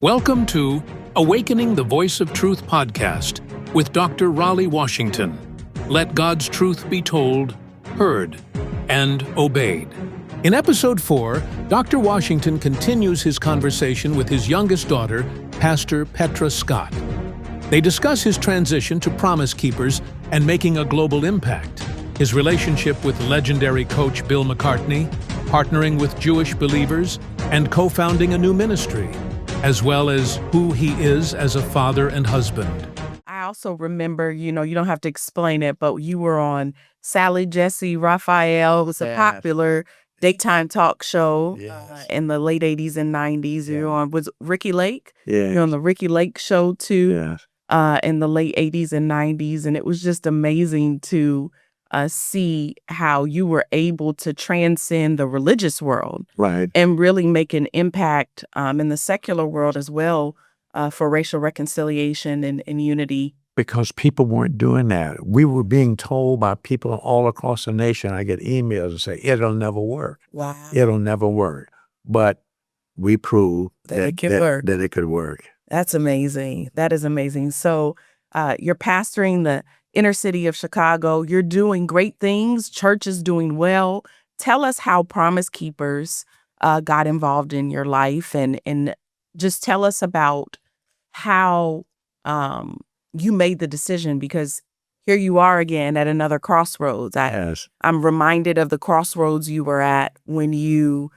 Welcome to Awakening the Voice of Truth podcast with Dr. Raleigh Washington. Let God's truth be told, heard, and obeyed. In episode 4, Dr. Washington continues his conversation with his youngest daughter, Pastor Petra Scott. They discuss his transition to Promise Keepers and making a global impact, his relationship with legendary Coach Bill McCartney, partnering with Jewish believers, and co-founding a new ministry, as well as who he is as a father and husband. I also remember, you don't have to explain it, but you were on Sally, Jesse, Raphael. It was a popular daytime talk show in the late 80s and 90s. You were on, was Ricky Lake? Yeah. You're on the Ricky Lake show too, Yes. in the late 80s and 90s. And it was just amazing to see how you were able to transcend the religious world Right. and really make an impact in the secular world as well for racial reconciliation and unity. Because people weren't doing that. We were being told by people all across the nation. I get emails and say, it'll never work. Wow. It'll never work. But we proved That it could work. that it could work. That's amazing. That is amazing. So you're pastoring the inner city of Chicago. You're doing great things. Church is doing well. Tell us how Promise Keepers got involved in your life, and just tell us about how you made the decision, because here you are again at another crossroads. Yes. I'm reminded of the crossroads you were at when you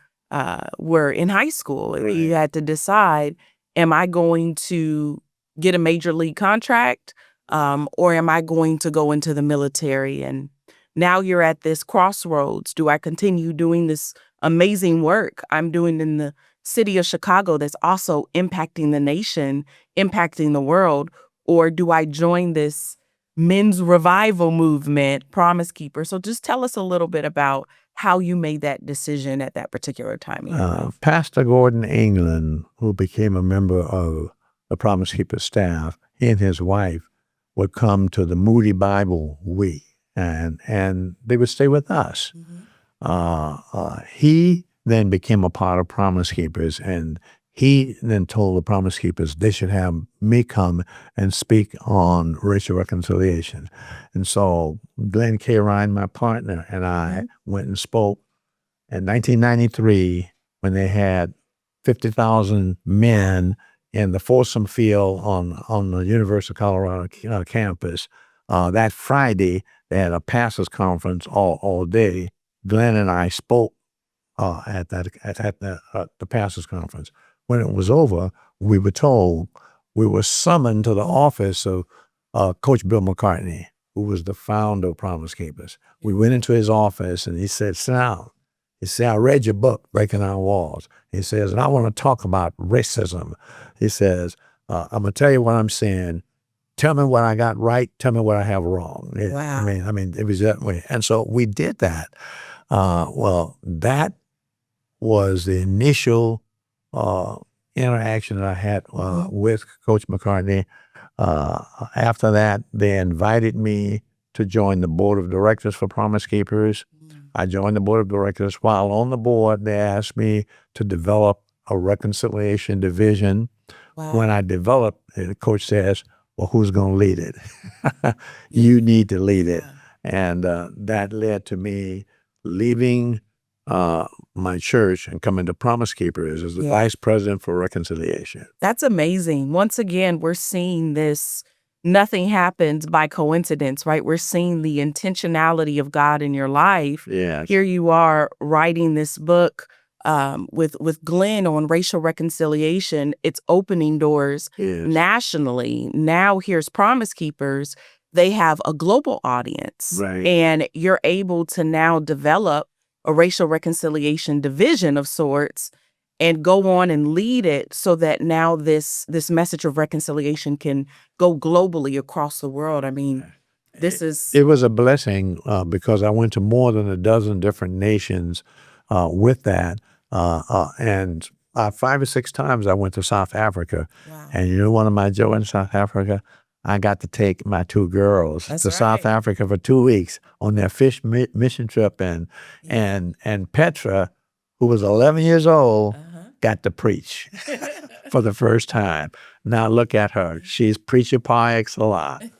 were in high school. Right. You had to decide, am I going to get a major league contract or am I going to go into the military? And now you're at this crossroads. Do I continue doing this amazing work I'm doing in the city of Chicago that's also impacting the nation, impacting the world? Or do I join this men's revival movement, Promise Keeper? So just tell us a little bit about how you made that decision at that particular time in your life. Pastor Gordon England, who became a member of the Promise Keeper staff, he and his wife would come to the Moody Bible Week, and they would stay with us. He then became a part of Promise Keepers, and he then told the Promise Keepers they should have me come and speak on racial reconciliation. And so Glenn K. Ryan, my partner, and I went and spoke in 1993 when they had 50,000 men in the Folsom Field on the University of Colorado campus. That Friday, they had a pastors' conference all day. Glenn and I spoke at the pastors' conference. When it was over, we were told we were summoned to the office of Coach Bill McCartney, who was the founder of Promise Keepers. We went into his office and he said, "Sit down." He said, "I read your book, Breaking Down Walls." He says, "And I want to talk about racism." He says, "I'm going to tell you what I'm saying. Tell me what I got right. Tell me what I have wrong." Wow. I mean, it was that way. And so we did that. Well, that was the initial interaction that I had with Coach McCartney. After that, they invited me to join the board of directors for Promise Keepers. I joined the board of directors. While on the board, they asked me to develop a reconciliation division. Wow. When I developed it, the coach says, "Well, who's going to lead it?" You need to lead it. And that led to me leaving my church and coming to Promise Keepers as the vice president for reconciliation. That's amazing. Once again, we're seeing this, nothing happens by coincidence, right? We're seeing the intentionality of God in your life. Yes. Here you are writing this book with Glenn on racial reconciliation. It's opening doors Yes. nationally. Now here's Promise Keepers. They have a global audience. Right. And you're able to now develop a racial reconciliation division of sorts and go on and lead it so that now this message of reconciliation can go globally across the world. I mean, this is... It was a blessing because I went to more than a dozen different nations with that. And 5 or 6 times I went to South Africa. Wow. And you know, one of my joys in South Africa, I got to take my 2 girls That's to South right. Africa for 2 weeks on their fish mission trip. And Petra, who was 11 years old, got to preach for the first time. Now look at her. She's preacher par excellence.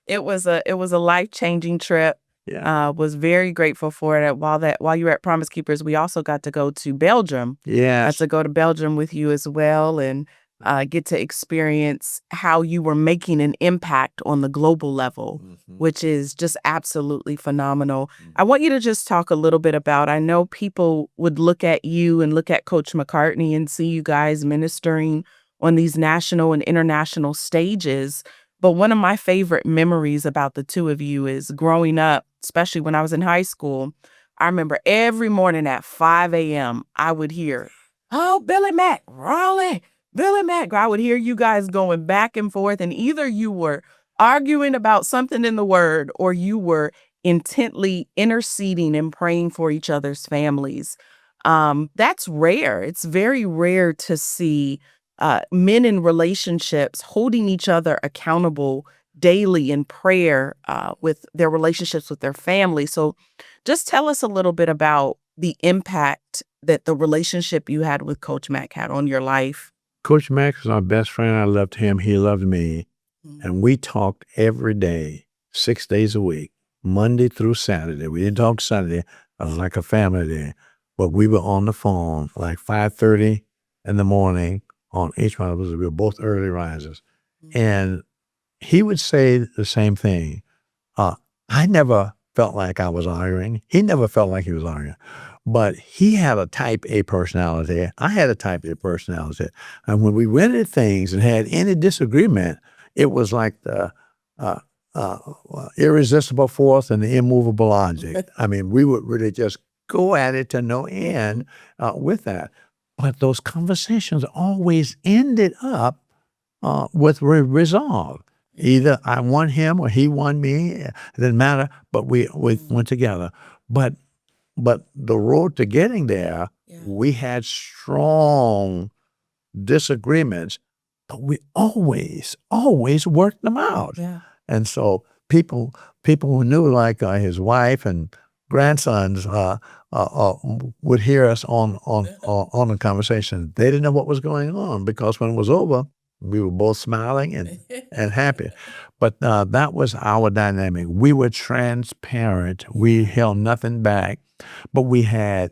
It was a life-changing trip. Yeah. Was very grateful for it. While you were at Promise Keepers, we also got to go to Belgium. Yes. Got to go to Belgium with you as well, and get to experience how you were making an impact on the global level, which is just absolutely phenomenal. I want you to just talk a little bit about, I know people would look at you and look at Coach McCartney and see you guys ministering on these national and international stages. But one of my favorite memories about the two of you is growing up, especially when I was in high school. I remember every morning at 5 a.m., I would hear, "Oh, Billy Mack, Raleigh, Billy Mack." I would hear you guys going back and forth, and either you were arguing about something in the word or you were intently interceding and praying for each other's families. That's rare. It's very rare to see men in relationships holding each other accountable daily in prayer with their relationships with their family. So just tell us a little bit about the impact that the relationship you had with Coach Mack had on your life. Coach Mack was my best friend. I loved him. He loved me. And we talked every day, 6 days a week, Monday through Saturday. We didn't talk Sunday. It was like a family day. But we were on the phone like 5:30 in the morning on each one of us. We were both early risers. And he would say the same thing. I never felt like I was arguing. He never felt like he was arguing. But he had a type A personality. I had a type A personality. And when we went at things and had any disagreement, it was like the irresistible force and the immovable object. I mean, we would really just go at it to no end with that. But those conversations always ended up with resolve. Either I won him or he won me. It didn't matter, but we went together. But the road to getting there, we had strong disagreements, but we always worked them out. Yeah. And so people who knew, like his wife and grandsons, would hear us on the conversation. They didn't know what was going on because when it was over, we were both smiling and happy. But that was our dynamic. We were transparent. We held nothing back, but we had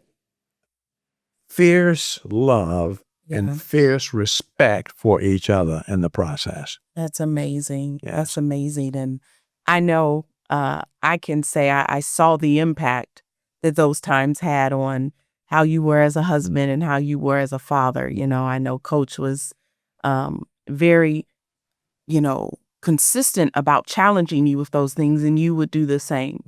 fierce love and fierce respect for each other in the process. That's amazing. Yes. That's amazing. And I know I can say I saw the impact that those times had on how you were as a husband and how you were as a father. You know, I know Coach was very, consistent about challenging you with those things, and you would do the same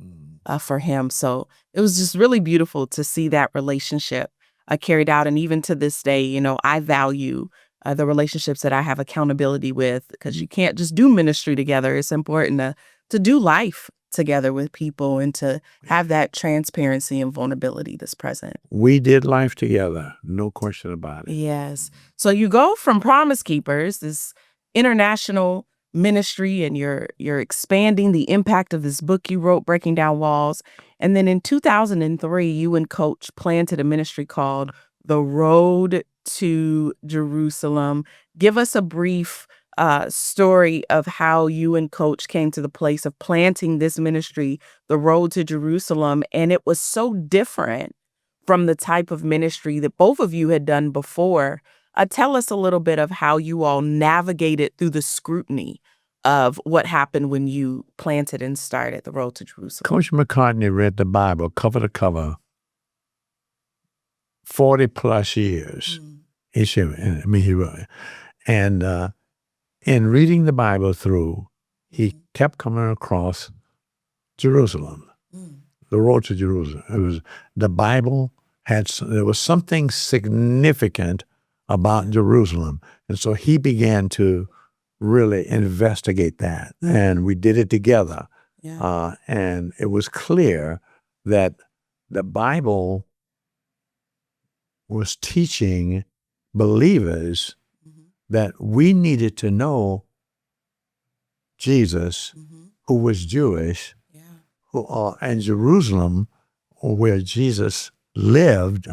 for him. So it was just really beautiful to see that relationship carried out. And even to this day, I value the relationships that I have accountability with, because you can't just do ministry together. It's important to do life together with people and to have that transparency and vulnerability that's present. We did life together, no question about it. Yes. So you go from Promise Keepers, this international ministry, and you're expanding the impact of this book you wrote, Breaking Down Walls. And then in 2003, you and Coach planted a ministry called The Road to Jerusalem. Give us a brief story of how you and Coach came to the place of planting this ministry, The Road to Jerusalem. And it was so different from the type of ministry that both of you had done before. Tell us a little bit of how you all navigated through the scrutiny of what happened when you planted and started The Road to Jerusalem. Coach McCartney read the Bible cover to cover 40 plus years. He wrote. And in reading the Bible through, he kept coming across Jerusalem, the road to Jerusalem. It was the Bible there was something significant about Jerusalem. And so he began to really investigate that. And we did it together. Yeah. And it was clear that the Bible was teaching believers that we needed to know Jesus, who was Jewish, and Jerusalem, where Jesus lived,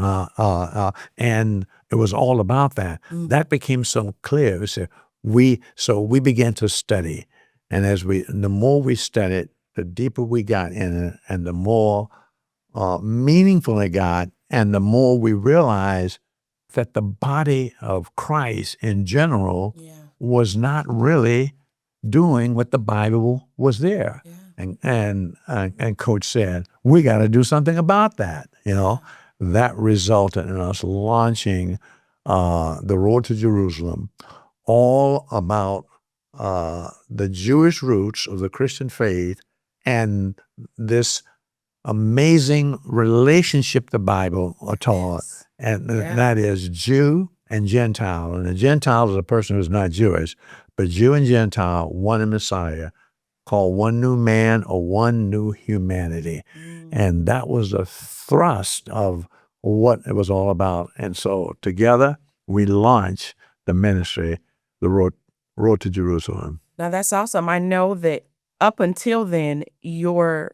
and it was all about that. That became so clear. So we began to study, and the more we studied, the deeper we got in it, and the more meaningful it got, and the more we realized that the body of Christ in general was not really doing what the Bible was there. And Coach said, we got to do something about that. That resulted in us launching the Road to Jerusalem, all about the Jewish roots of the Christian faith and this amazing relationship the Bible taught, and that is Jew and Gentile. And a Gentile is a person who's not Jewish, but Jew and Gentile, one in Messiah, called one new man or one new humanity. And that was the thrust of what it was all about. And so together we launched the ministry, the Road to Jerusalem. Now that's awesome. I know that up until then, your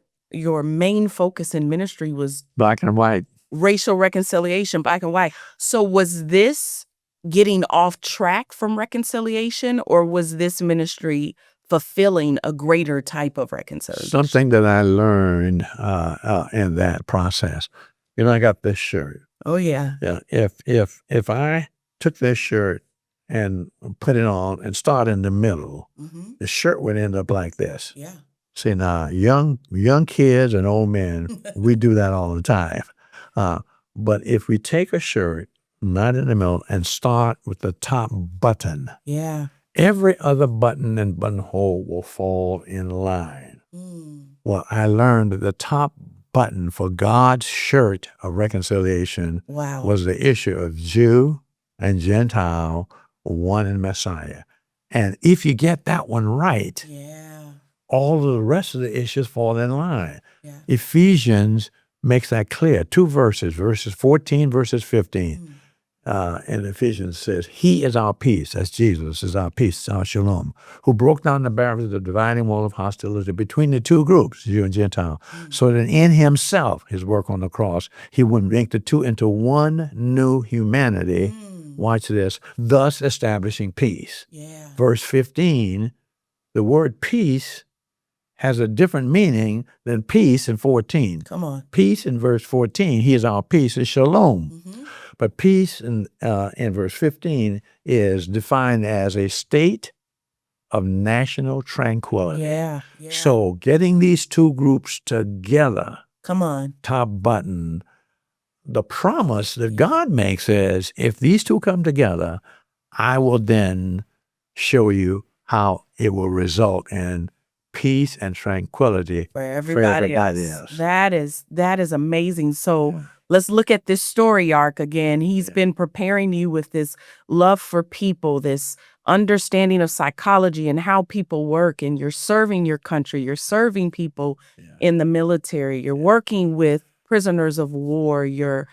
main focus in ministry was Black and white. Racial reconciliation, black and white. So was this getting off track from reconciliation, or was this ministry fulfilling a greater type of reconciliation? Something that I learned in that process. I got this shirt. Oh yeah. Yeah. If I took this shirt and put it on and start in the middle, the shirt would end up like this. Yeah. See, now young kids and old men, we do that all the time. But if we take a shirt, not in the middle, and start with the top button, every other button and buttonhole will fall in line. Well, I learned that the top button for God's shirt of reconciliation was the issue of Jew and Gentile, one in Messiah. And if you get that one right, all of the rest of the issues fall in line. Ephesians makes that clear. 2 verses 14, verses 15. And Ephesians says, he is our peace. That's Jesus, is our peace, our shalom, who broke down the barriers of the dividing wall of hostility between the two groups, Jew and Gentile, so that in himself, his work on the cross, he would make the two into one new humanity. Watch this, thus establishing peace. Verse 15, the word peace has a different meaning than peace in 14. Come on. Peace in verse 14, he is our peace, is shalom. But peace in verse 15 is defined as a state of national tranquility. So getting these two groups together, come on, top button, the promise that God makes is, if these two come together, I will then show you how it will result in peace and tranquility for everybody else. That is amazing. So let's look at this story arc again. He's been preparing you with this love for people, this understanding of psychology and how people work, and you're serving your country, you're serving people in the military, you're working with prisoners of war, you're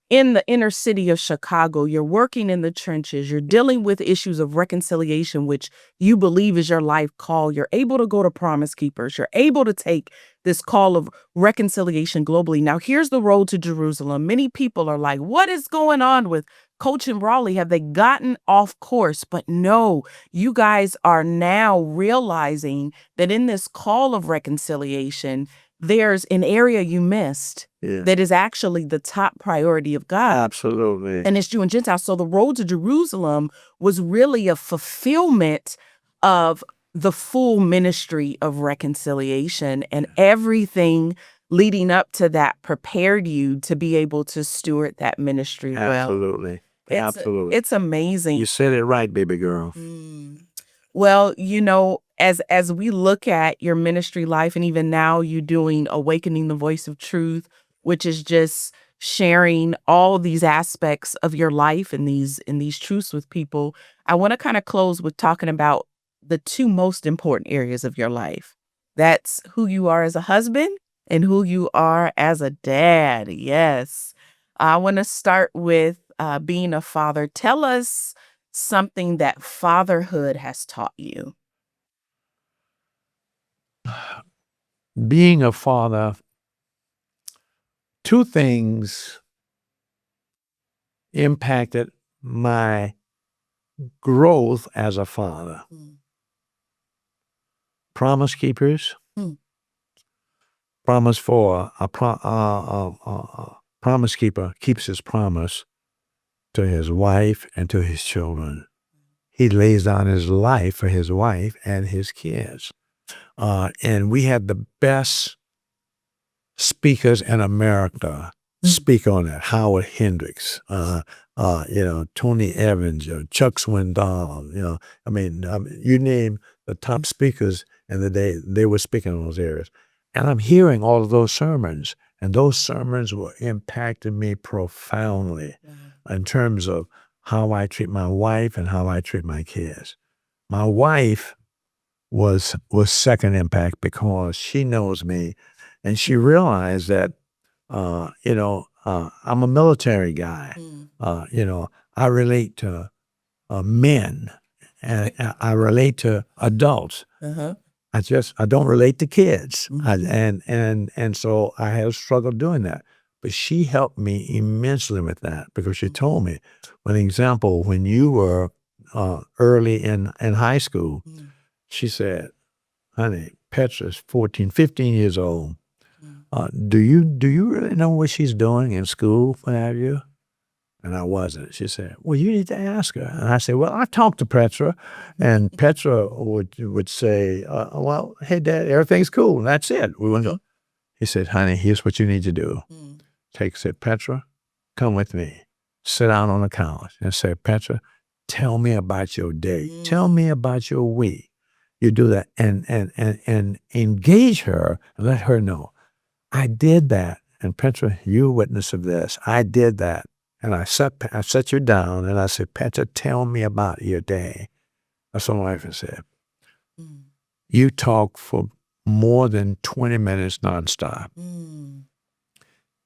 in the inner city of Chicago, you're working in the trenches, you're dealing with issues of reconciliation, which you believe is your life call. You're able to go to Promise Keepers. You're able to take this call of reconciliation globally. Now, here's the road to Jerusalem. Many people are like, what is going on with Coach and Raleigh? Have they gotten off course? But no, you guys are now realizing that in this call of reconciliation, there's an area you missed that is actually the top priority of God. Absolutely. And it's Jew and Gentile. So the road to Jerusalem was really a fulfillment of the full ministry of reconciliation, and everything leading up to that prepared you to be able to steward that ministry well. Absolutely. Absolutely. It's amazing. You said it right, baby girl. Well, as we look at your ministry life, and even now you doing Awakening the Voice of Truth, which is just sharing all these aspects of your life and these truths with people, I want to kind of close with talking about the two most important areas of your life. That's who you are as a husband and who you are as a dad. Yes. I want to start with being a father. Tell us something that fatherhood has taught you. Being a father, two things impacted my growth as a father. Promise keepers. Promise for a promise keeper keeps his promise to his wife and to his children. He lays down his life for his wife and his kids. And we had the best speakers in America speak on that. Howard Hendricks, Tony Evans, Chuck Swindoll, you name the top speakers in the day, they were speaking on those areas. And I'm hearing all of those sermons, and those sermons were impacting me profoundly in terms of how I treat my wife and how I treat my kids. My wife was second impact because she knows me, and she realized that, I'm a military guy. I relate to men, and I relate to adults. I don't relate to kids. And so I have struggled doing that. But she helped me immensely with that because she told me, for example, when you were early in high school, she said, honey, Petra's 14, 15 years old. Do you really know what she's doing in school, what have you? And I wasn't. She said, well, you need to ask her. And I said, well, I talked to Petra, and Petra would say, well, hey, Dad, everything's cool. And that's it. We went. He said, honey, here's what you need to do. Said, Petra, come with me. Sit down on the couch and say, Petra, tell me about your day. Tell me about your week. You do that and engage her and let her know. I did that. And Petra, you witness of this. I did that. And I set you down and I said, Petra, tell me about your day. That's what my wife said. You talk for more than 20 minutes nonstop.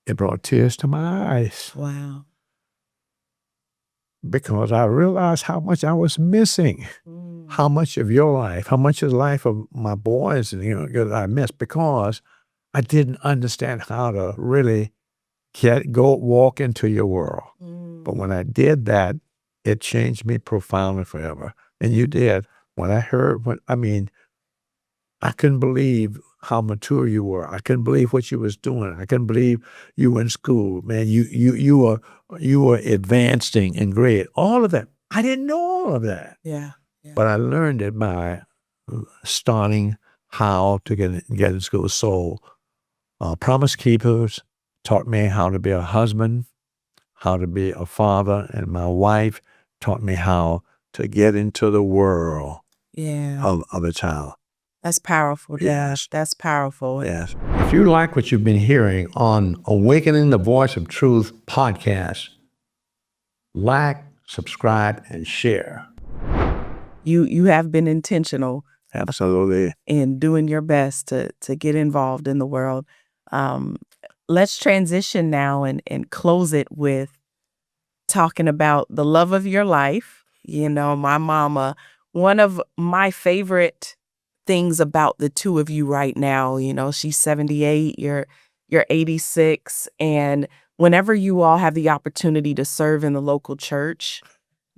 It brought tears to my eyes. Wow. Because I realized how much I was missing. How much of your life, how much of the life of my boys, I missed because I didn't understand how to really walk into your world. But when I did that, it changed me profoundly forever. And you did. When I heard, I couldn't believe how mature you were. I couldn't believe what you was doing. I couldn't believe you were in school, man. You were advancing in grade. All of that. I didn't know all of that. Yeah. But I learned it by starting how to get in school. So Promise Keepers taught me how to be a husband, how to be a father, and my wife taught me how to get into the world of a child. That's powerful, Dad. Yes. That's powerful. Yes. If you like what you've been hearing on Awakening the Voice of Truth podcast, like, subscribe, and share. You have been intentional. Absolutely. In doing your best to get involved in the world. Let's transition now and close it with talking about the love of your life. My mama, one of my favorite things about the two of you right now, she's 78, you're 86. And whenever you all have the opportunity to serve in the local church,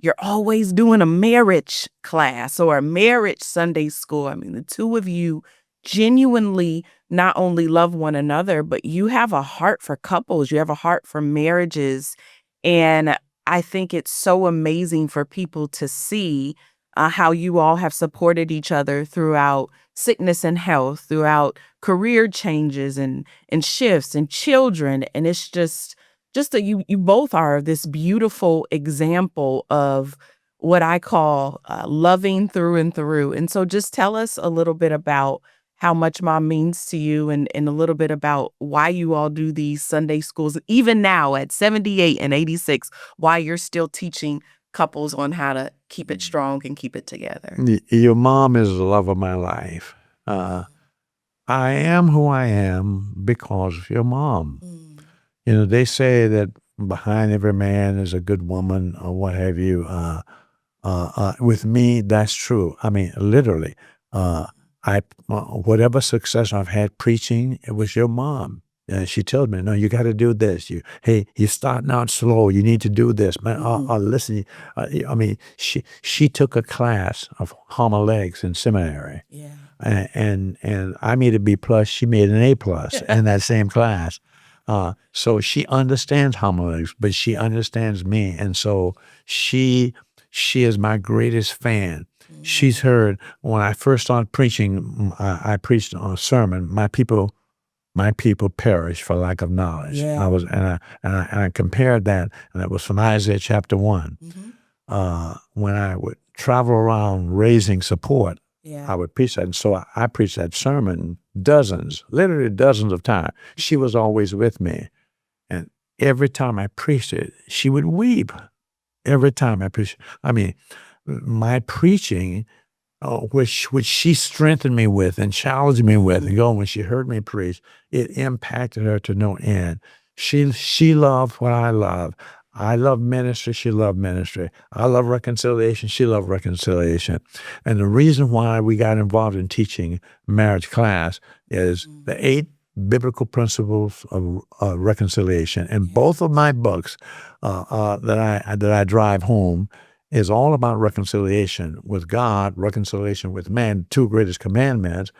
you're always doing a marriage class or a marriage Sunday school. The two of you genuinely not only love one another, but you have a heart for couples. You have a heart for marriages. And I think it's so amazing for people to see how you all have supported each other throughout sickness and health, throughout career changes and shifts and children. And it's just that you both are this beautiful example of what I call loving through and through. And so just tell us a little bit about how much Mom means to you and a little bit about why you all do these Sunday schools, even now at 78 and 86, why you're still teaching couples on how to keep it strong and keep it together. Your mom is the love of my life. I am who I am because of your mom. They say that behind every man is a good woman or what have you. With me, that's true. Literally, whatever success I've had preaching, it was your mom. she tells me, no, you got to do this. Hey, you're starting out slow. You need to do this. Man, listen. I mean, she took a class of homiletics in seminary. Yeah. And I made a B plus. She made an A plus in that same class. So she understands homiletics, but she understands me. And so she is my greatest fan. She's heard when I first started preaching, I preached on a sermon, my people perish for lack of knowledge. Yeah. I compared that, and it was from Isaiah chapter 1. When I would travel around raising support, I would preach that. And so I preached that sermon literally dozens of times. She was always with me. And every time I preached it, she would weep. Every time I preached. I mean, my preaching, which she strengthened me with and challenged me with, and when she heard me preach, it impacted her to no end. She loved what I love. I love ministry. She loved ministry. I love reconciliation. She loved reconciliation. And the reason why we got involved in teaching marriage class is the 8 biblical principles of reconciliation. And both of my books that I drive home is all about reconciliation with God, reconciliation with man, 2 greatest commandments.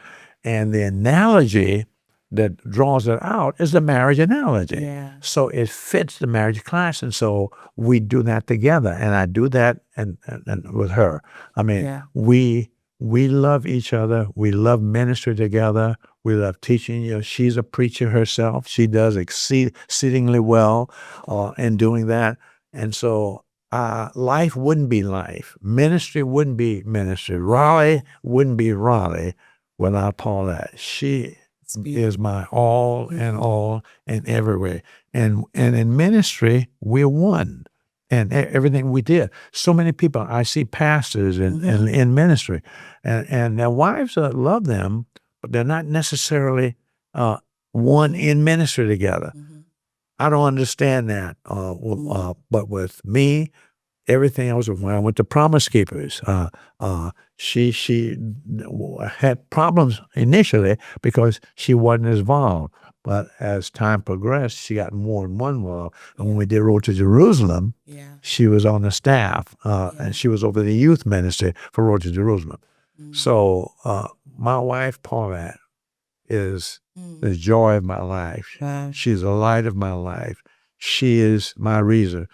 And the analogy that draws it out is the marriage analogy. Yeah. So it fits the marriage class. And so we do that together. And I do that and with her. I mean, we love each other. We love ministry together. We love teaching. She's a preacher herself. She does exceedingly well in doing that. And so life wouldn't be life. Ministry wouldn't be ministry. Raleigh wouldn't be Raleigh without Paulette. She is my all and all in every way. And in ministry, we're one. And everything we did. So many people, I see pastors in ministry, and their wives love them, but they're not necessarily one in ministry together. I don't understand that. But with me, everything else, when I went to Promise Keepers, she had problems initially because she wasn't involved. But as time progressed, she got more and more involved. And when we did Road to Jerusalem, she was on the staff, and she was over the youth ministry for Road to Jerusalem. So my wife, Paulette, is the joy of my life. She's the light of my life. She is my reason.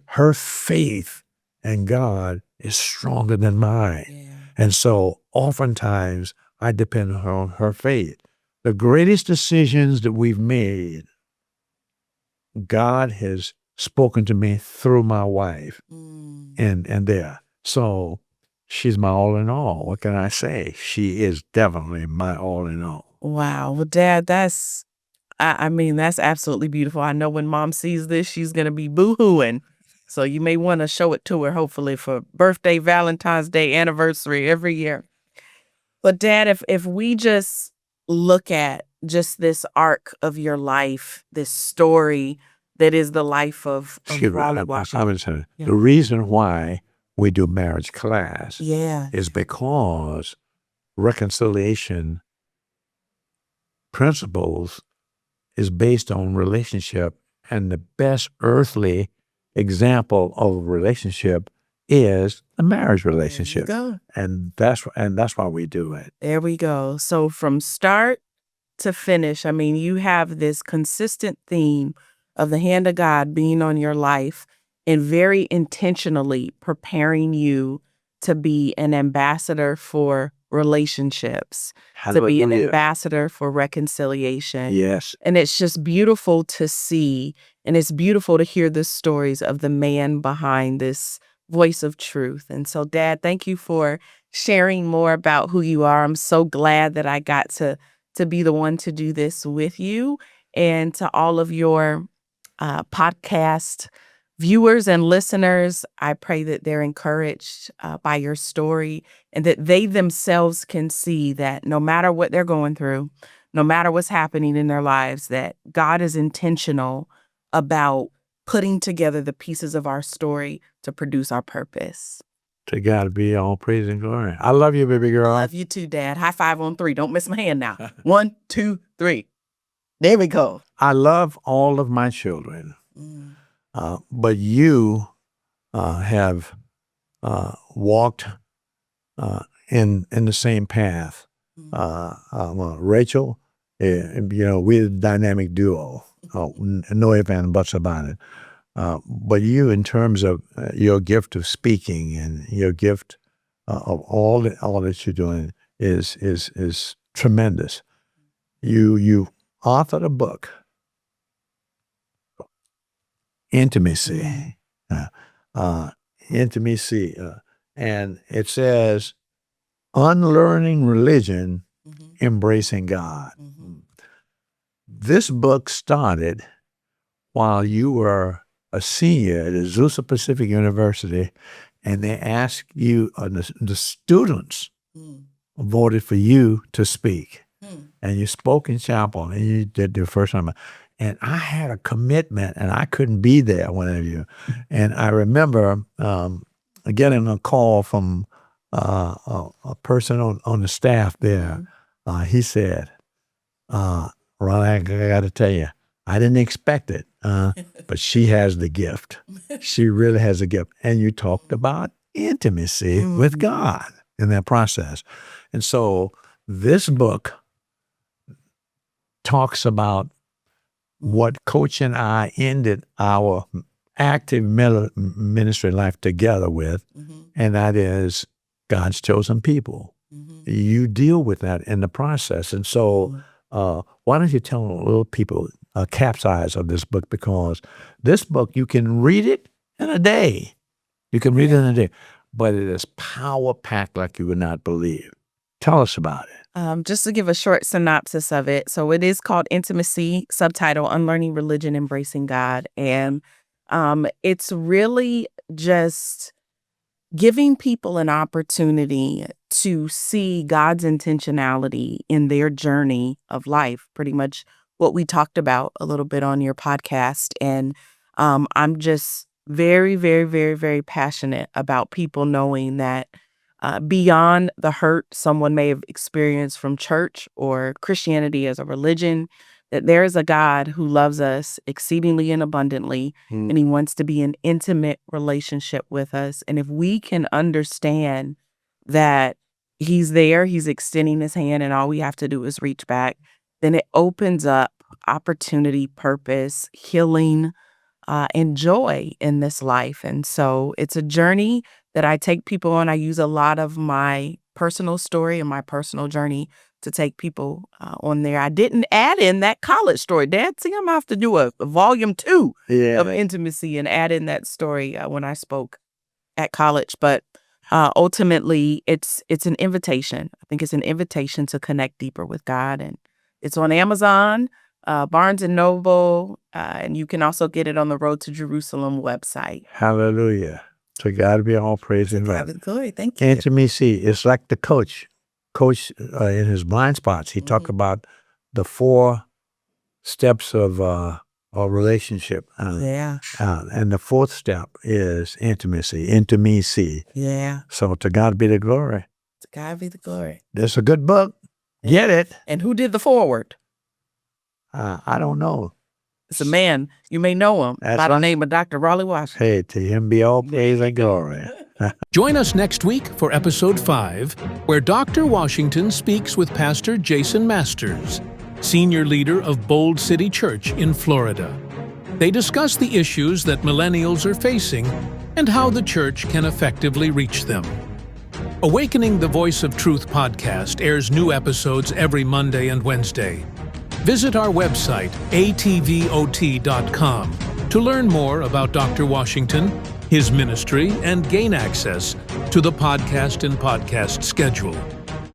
Her faith in God is stronger than mine. And so oftentimes I depend on her faith. The greatest decisions that we've made, God has spoken to me through my wife and there. So she's my all in all. What can I say? She is definitely my all in all. Wow. Well, Dad, that's absolutely beautiful. I know when Mom sees this, she's going to be boo-hooing. So you may want to show it to her, hopefully, for birthday, Valentine's Day, anniversary, every year. But Dad, if we just look at just this arc of your life, this story that is the life of Raleigh Washington. The reason why we do marriage class is because reconciliation principles is based on relationship, and the best earthly example of a relationship is a marriage relationship. And that's why we do it. There we go. So from start to finish, I mean, you have this consistent theme of the hand of God being on your life and very intentionally preparing you to be an ambassador for relationships, to be an ambassador for reconciliation. Yes. And it's just beautiful to see, and it's beautiful to hear the stories of the man behind this voice of truth. And so, Dad, thank you for sharing more about who you are. I'm so glad that I got to be the one to do this with you. And to all of your podcast viewers and listeners, I pray that they're encouraged by your story and that they themselves can see that no matter what they're going through, no matter what's happening in their lives, that God is intentional about putting together the pieces of our story to produce our purpose. To God be all praise and glory. I love you, baby girl. I love you too, Dad. High five on 3. Don't miss my hand now. 1, 2, 3. There we go. I love all of my children, but you have walked in the same path. Rachel, we're a dynamic duo. No ifs and buts about it. But you, in terms of your gift of speaking and your gift of all that you're doing, is tremendous. You authored a book, Intimacy, Intimacy, and it says, Unlearning Religion, Embracing God. This book started while you were a senior at Azusa Pacific University, and they asked you, the students voted for you to speak. And you spoke in chapel, and you did the first time. And I had a commitment, and I couldn't be there whenever you. And I remember getting a call from a person on the staff there. He said, Ron, I got to tell you, I didn't expect it, but she has the gift. She really has a gift. And you talked about intimacy with God in that process. And so this book talks about what Coach and I ended our active ministry life together with, and that is God's chosen people. You deal with that in the process. And so why don't you tell little people a capsize of this book, because this book, you can read it in a day. You can read it in a day, but it is power-packed like you would not believe. Tell us about it. Just to give a short synopsis of it. So it is called Intimacy, subtitle, Unlearning Religion, Embracing God. And it's really just giving people an opportunity to see God's intentionality in their journey of life, pretty much what we talked about a little bit on your podcast. And I'm just very, very, very, very passionate about people knowing that beyond the hurt someone may have experienced from church or Christianity as a religion, that there is a God who loves us exceedingly and abundantly, and he wants to be in intimate relationship with us. And if we can understand that he's there, he's extending his hand, and all we have to do is reach back, then it opens up opportunity, purpose, healing, and joy in this life. And so it's a journey that I take people on. I use a lot of my personal story and my personal journey to take people on there. I didn't add in that college story. Dad, see, I'm going to have to do a volume 2 of Intimacy and add in that story when I spoke at college. But ultimately, it's an invitation. I think it's an invitation to connect deeper with God. And it's on Amazon, Barnes & Noble, and you can also get it on the Road to Jerusalem website. Hallelujah. To God be all praise and God be the glory. Thank you. Intimacy is like the coach. Coach, in his blind spots, he talked about the 4 steps of a relationship. And the 4th step is intimacy. Intimacy. Yeah. So to God be the glory. To God be the glory. It's a good book. Get it. And who did the foreword? I don't know. It's a man. You may know him by the name of Dr. Raleigh Washington. Hey, to him be all praise and glory. Join us next week for episode 5, where Dr. Washington speaks with Pastor Jason Masters, senior leader of Bold City Church in Florida. They discuss the issues that millennials are facing and how the church can effectively reach them. Awakening the Voice of Truth podcast airs new episodes every Monday and Wednesday. Visit our website, atvot.com, to learn more about Dr. Washington, his ministry, and gain access to the podcast and podcast schedule.